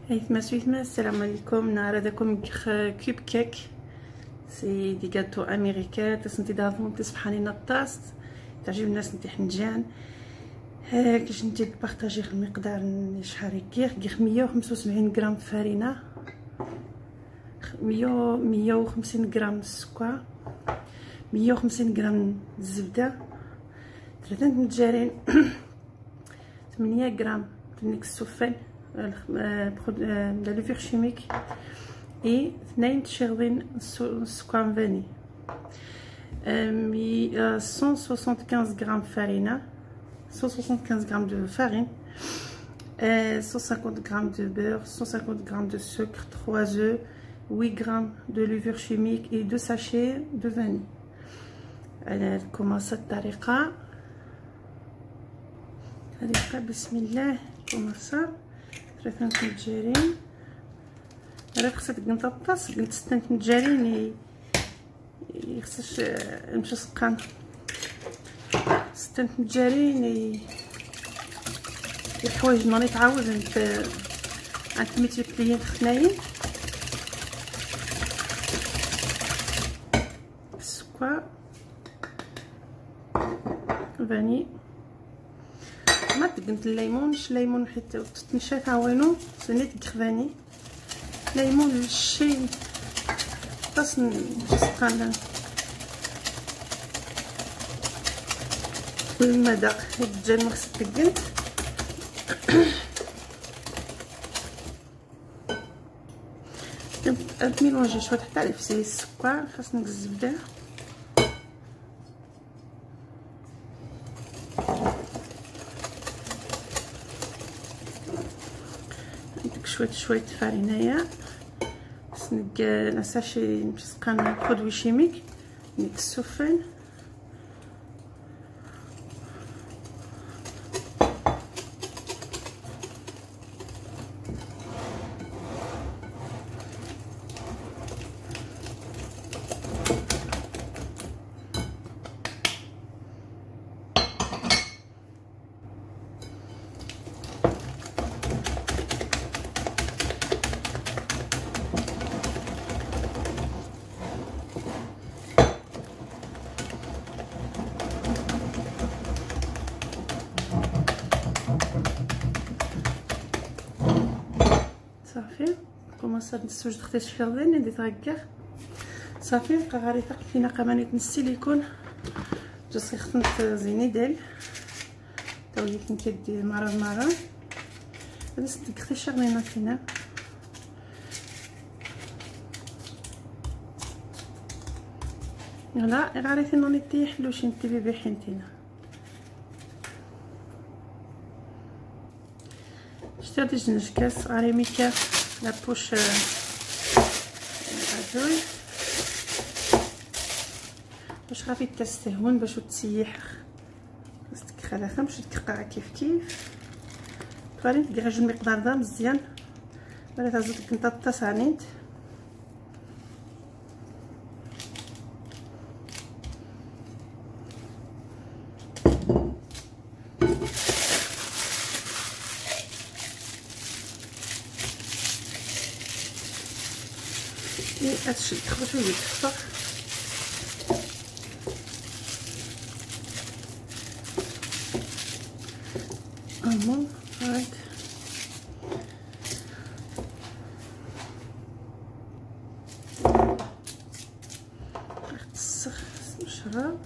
Aïtma, salam alaikum. نعرضكم كوب كيك سي دي جاتو امريكان تسنتي دافون تصبحاني نطاس تعجب الناس نتي حنجان كاش نتي بارطاجي المقدار شحال هكا 175 غرام فرينه 150 غرام السكر 150 غرام الزبده 3 متجرين 8 غرام تنك السفن la levure chimique et 2 تشغلين سكر فاني 175 غرام farine 175 غرام de farine 150 غرام de beurre 150 غرام de sucre 3 œufs 8 غرام de levure chimique et 2 sachets de vanille. نكمل الطريقة بسم الله. كوماسا 3 متجرين راه خصك نطاطاس قلت 6 متجرين يخصش يمشي سقان 6 متجرين الحوايج نوري تعاود عند ميتيبليين خناين السكر فاني ما تقنت الليمون ليمون حيت تنشا تعوينو سنيت كخفاني ليمون الشي تصن سقان المذاق الدجاج ما خصك تقنت ميلونجي شويه حتى على فسي السكر خاصني الزبده شويه فرينايا سنق لاساشي مسقان برودوي شيميك نيك السفن صافي. كوماسا نسوج دختي الشفاضين ندير هكا صافي. بقى غير يثق فينا قمانيت السيليكون جاسي خصنت زيني ديال تاولي كندير مره بس دختي الشغلينه فينا لا غاريتي نوني تي حلوشي نتي بيبي حنتينا شتي جنج كاس غاري ميكا لابوش هادوي باش غادي تستهون باش تسيح خاصك خلاها باش تقطع كيف غادي تدير المقدار دا مزيان ولا تزيد كنطاطا سانيت هادشي تخرج شويه الصفر المهم هاك السخ نشرب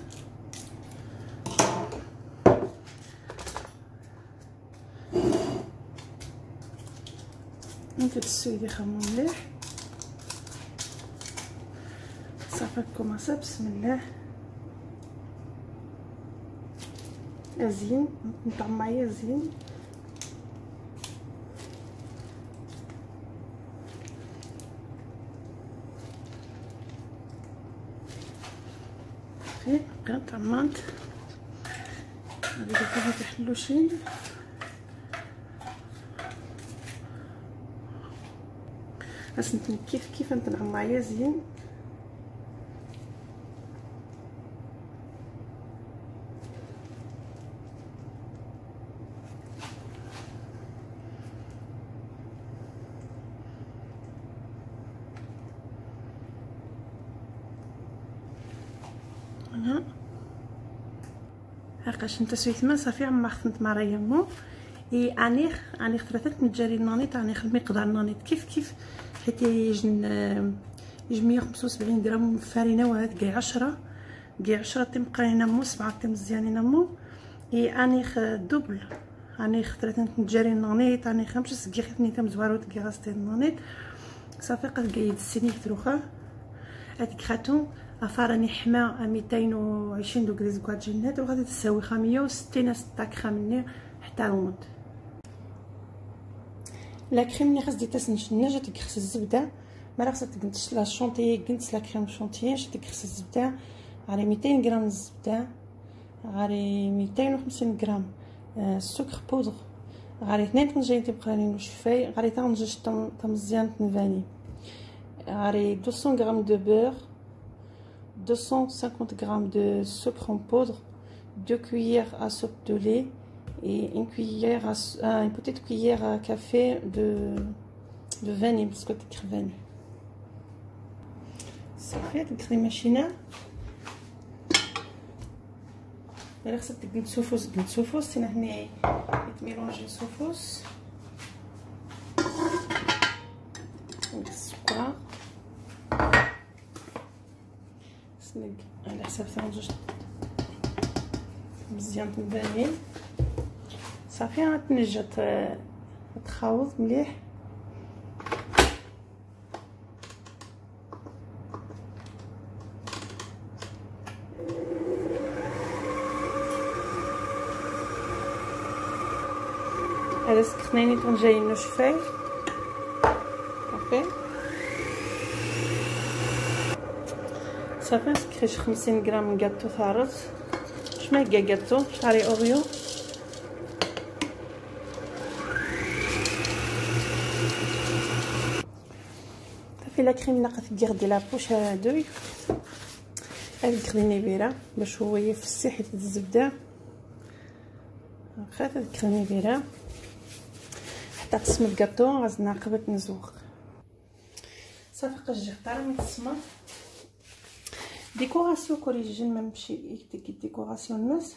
ممكن تسوي خمون مليح صافي. كوماسا بسم الله ازين نطعمايا زين صافي. بقى طعمات هادي كيف تحلوشين خاصني كيف نطعمايا زين ها هاكاش نتا سويتما صافي عما خدمت مع ريمو انيخ 3 متجاري نانيط انيخ المقدار نانيط كيف حيت يجي 175 غرام فرينه وهاد كاع 10 تمقاينا مو 7 تم مزيانين مو انيخ دوبل انيخ 3 متجاري نانيط انيخ مش سكيخني تم زواروت كي غاستي نانيط صافي قد قايد السنين تروخا هاديك خاتو افارني حما 220 دوغري زكوات جنات وغادي تساوي 160 ستاك خامني حتى الموت. لا كريم اللي خصدي تسنشنا جات تكخس الزبده ما خصها تقنتش لا شونطيي قنت لا كريم شونطيي جات تكخس الزبده غاري 200 غرام الزبده غاري 250 غرام السكر بودر غاري 2 طنجين تبقانين وشفاي غاري تا نجوج مزيان فاني غاري 200 غرام دو بور 250 grammes de sucre en poudre, 2 cuillères à soupe de lait et une petite cuillère à café de vanille, biscuit de vanille. Ça fait de crème machina. Alors ça تقلب سوفوس سينا هنا يتميلونجي سوفوس السكر سنق على حساب ثاني جوج مزيان الفانيل صافي غتنجى تخاوض مليح هذا سكنيني طنجين وشفاي صافي صافي نسكريش 50 غرام من كاطو ثارز شماكا كاطو شاري اوريو صافي لا كريم ناقص كيغدي لا بوش هادوي هاد كريمي بيرا باش هو يفسي حيت الزبده واخا هاد كريمي بيرا حتى قسم الكاطو غازنا قبل نزوق صافي قجي اختار من السما ديكوراسيون كوريجين ما نمشي يكتك ديكوراسيون الناس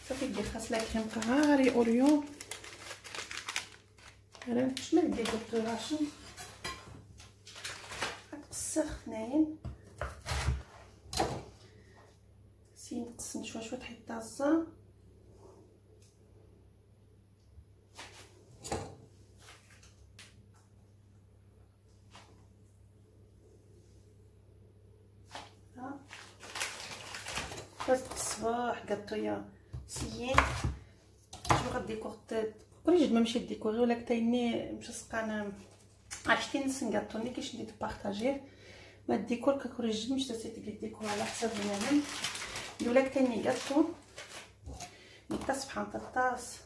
صافي دير خاص لا كريم غاري اوريو راه شمال دير الطراشن غتقسخ ناين سي نقسم شويه حيت طازه بس الصباح قطيه سيين شو غديكور كوريج ما مشيت ديكوري ولا كتايني مش سقانا عرفتي نسنقطو ني كيش ندير بارطاجيه ما الديكور كوريج مش تسيتي ديكور على حسب بنادم ولا كتايني قطو نتا سبحان طاس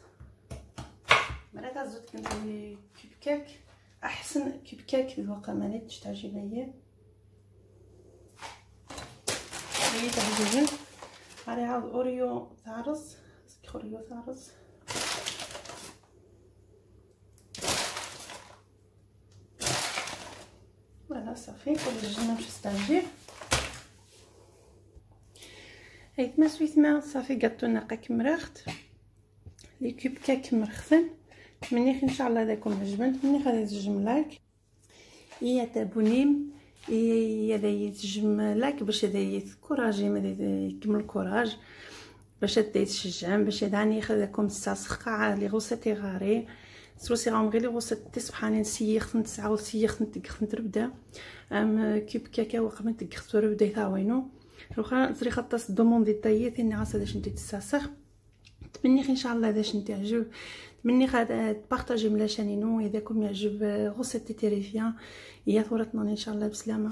مرات زدت كندير كيب كيك احسن كيب كيك الواقع ما نيتش تعجبني هي تعجبني غادي عاود اوريو تاع رز اوريو تاع رز فوالا صافي كل الجنه باش تستعجل هايت ما سويت ما صافي قطو ناقاك مرخت لي كوب كيك مرخثن مني ان شاء الله داكم عجبن مني غادي تجم لايك هي تابونيم هذا يتجم لايك باش هذا يكوراجي ما يكمل الكوراج باش يتشجعن باش داني يخليكم تستسخا لي غوسيتي غاري سوسي راهم غير لي غوسيتي سبحان سيخت نتسعاود سيخت نتقخت نربدا كيب كاكا وقبل نتقخت ربدا ثاوينو روخا طريقه طاس دوموندي طيت اني عسى باش ندي تستسخ تمني ان شاء الله باش تعجب، تمني تبارطاجي ملا شانينو اذا كم يعجب غوسيتي تيريفيان. يا ثورتنا ان شاء الله بسلامه.